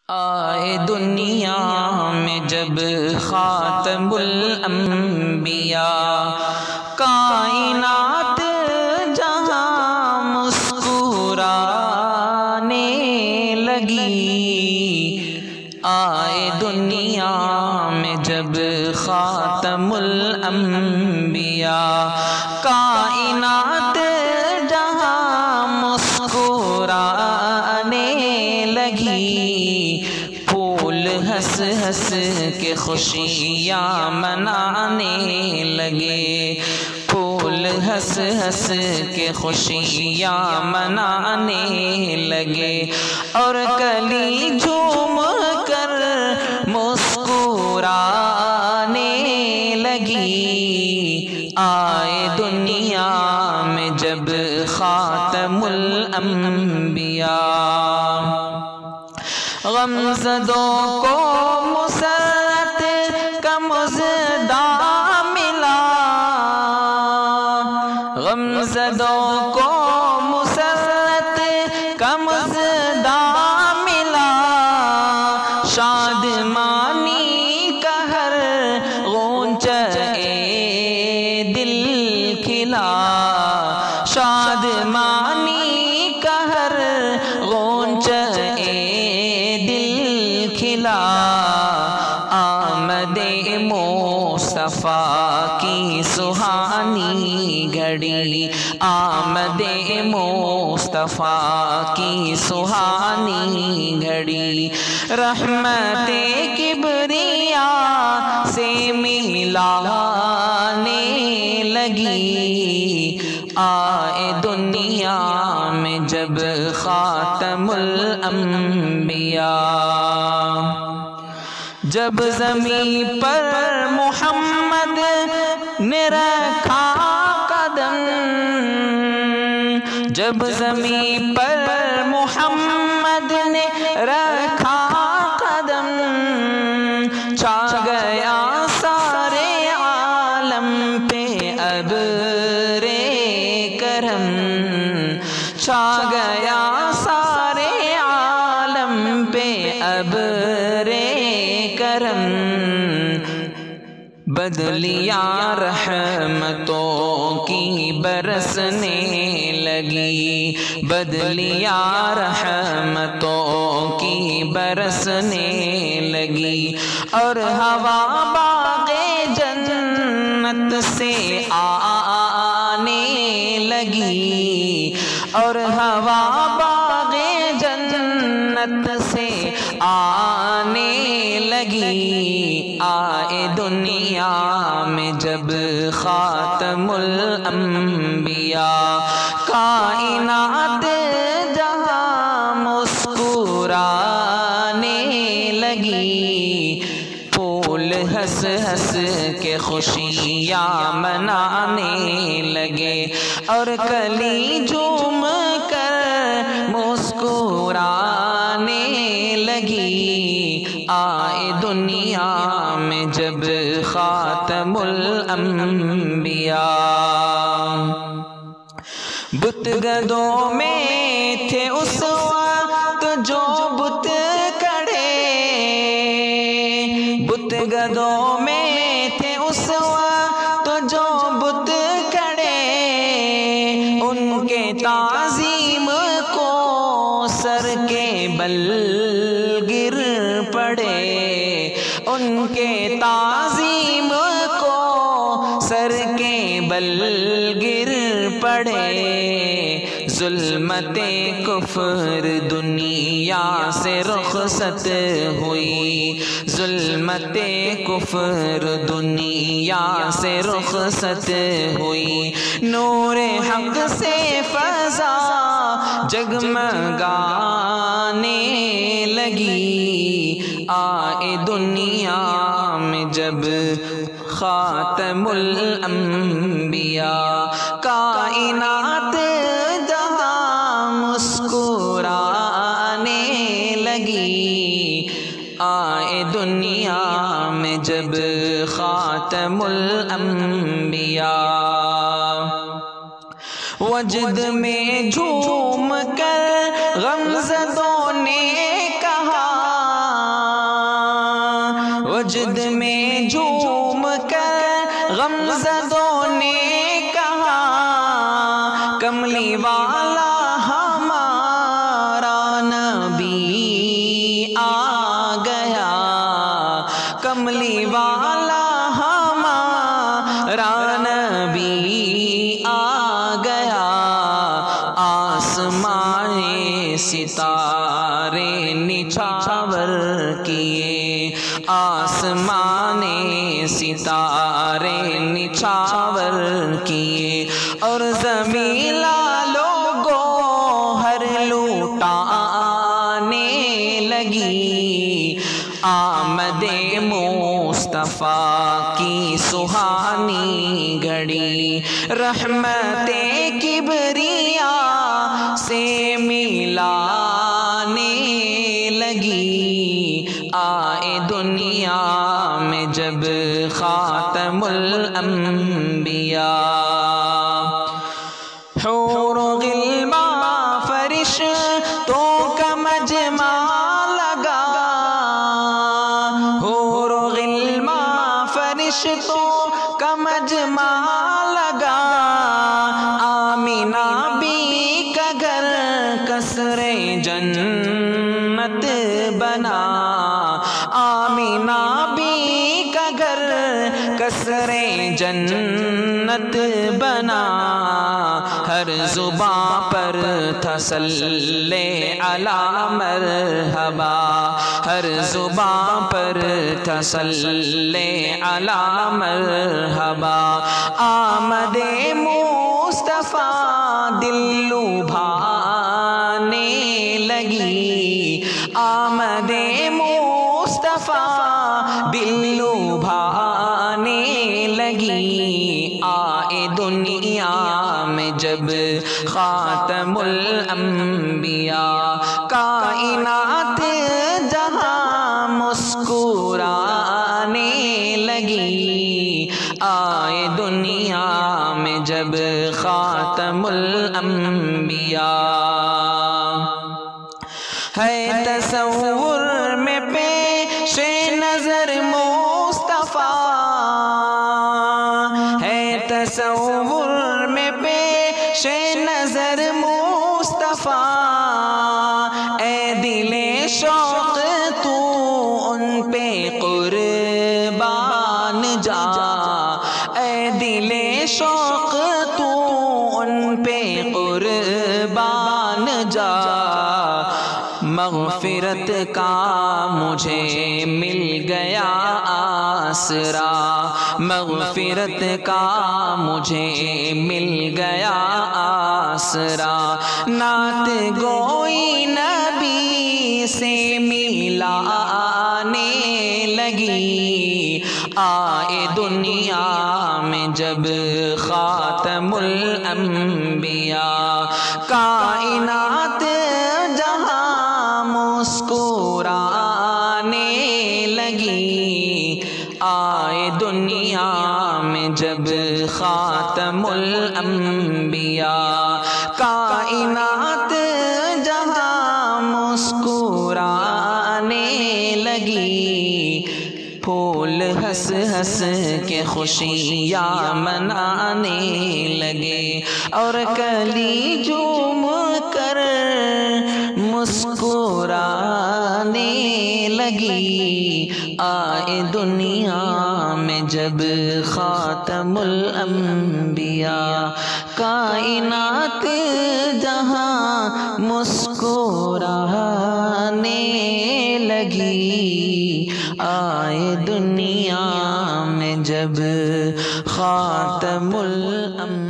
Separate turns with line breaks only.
آئے دنیا میں جب خاتم الانبیاء، کائنات جہاں مسکرانے لگی۔ آئے دنیا میں جب خاتم الانبیاء، کائنات جہاں مسکرانے لگی۔ پھول ہنس ہنس کے خوشیاں منانے لگے، پھول ہنس ہنس کے خوشیاں منانے لگے، اور کلی جھوم کر مسکرانے لگی۔ آئے دنیا میں جب خاتم الانبیاء، غمزدوں کو مسرت کا مژدہ ملا، غمزدوں کو مسرت کا مژدہ ملا، شادمانی کا ہر غنچہ دل کھلا، شادمانی کا ہر غنچہ آمد مصطفیٰ کی سہانی گھڑی، آمد مصطفیٰ کی سہانی گھڑی، رحمت کبریاء سے ملانے لگی۔ آئے دنیا میں جب خاتم الانبیاء، جب زمین پر محمد نے رکھا قدم، جب زمین پر محمد نے رکھا قدم، چھا گیا سارے عالم پہ ابر کرم، چھا گیا سارے عالم پہ ابر کرم، بدلیاں رحمتوں کی برسنے لگی، بدلیاں رحمتوں کی برسنے لگی، اور ہوا باغ جنت سے آنے لگی، اور ہوا باغ جنت سے آنے لگی۔ آئے دنیا میں جب خاتم الانبیاء، کائنات جہاں مسکرانے لگی، پھول ہنس ہنس کے خوشیاں منانے لگے، اور کلی جھوم کر مسکرانے لگی۔ آئے دنیا میں جب خاتم الانبیاء، بت گدوں میں تھے اس وقت جو بت کڑے، بت گدوں میں تھے اس وقت جو بت کڑے، ان کے تعظیم کو سر کے بل گر پڑے، ان کے تعظیم کو سر کے بل گر پڑے، ظلمت کفر دنیا سے رخصت ہوئی، ظلمت کفر دنیا سے رخصت ہوئی، نور حق سے فضا جگمگانے لگی۔ آئے دنیا میں جب خاتم الانبیاء، کائنات جہاں مسکرانے لگی۔ آئے دنیا میں جب خاتم الانبیاء، وجد میں جھوم کر غمزدوں نے کہا، وجد میں جھوم کر غمزدوں نے کہا کملی والا ہمارا نبی آ گیا، کملی والا ہمارا نبی آ گیا۔ آسمان ستارے نچھاور کیے، آسمان ستارے نچھاور کیے، اور زمین لوگوں ہر لوٹانے لگی۔ آمد مصطفیٰ کی سہانی گھڑی، رحمت کبریا سے ملانے لگی۔ آئے دنیا میں جب خاتم الانبیاء، حور و غلمان فرشتوں کا مجمع لگا، حور و غلمان فرشتوں کا مجمع لگا۔ آمینہ بی کا گھر قصر جنت بنا، آمینہ بی کا گھر قصر جنت بنا۔ ہر زباں پر تھا صلی علی مرحبا، ہر زباں پر تھا صلی علی مرحبا۔ آمد مصطفیٰ دل لبھانے لگی، آمد مصطفیٰ دل لبھانے لگی۔ آئے دنیا میں جب خاتم الانبیاء، کائنات جہاں مسکرانے لگی۔ آئے دنیا میں جب خاتم الانبیاء، ہے تصور میں پیش نظر مصطفیٰ، ہے تصور میں پیش نظر مصطفیٰ۔ اے دل شوق تو ان پہ قربان جا، اے دل شوق تو ان پہ قربان جا۔ مغفرت کا مجھے مل گیا آسرا، مغفرت کا مجھے مل گیا آسرا۔ نعت گوئی نبی سے ملانے لگی۔ آئے دنیا میں جب خاتم الانبیاء، کائنات جہاں مسکرانے لگی۔ آئے دنیا میں جب خاتم الانبیاء، کائنات جہاں مسکرانے لگی۔ پھول ہنس ہنس کے خوشیاں منانے لگے، اور کلی جھوم کر مسکرانے لگی۔ آئے دنیا میں جب خاتم الانبیاء، کائنات جہاں مسکرانے لگی۔ آئے دنیا میں جب خاتم الانبیاء۔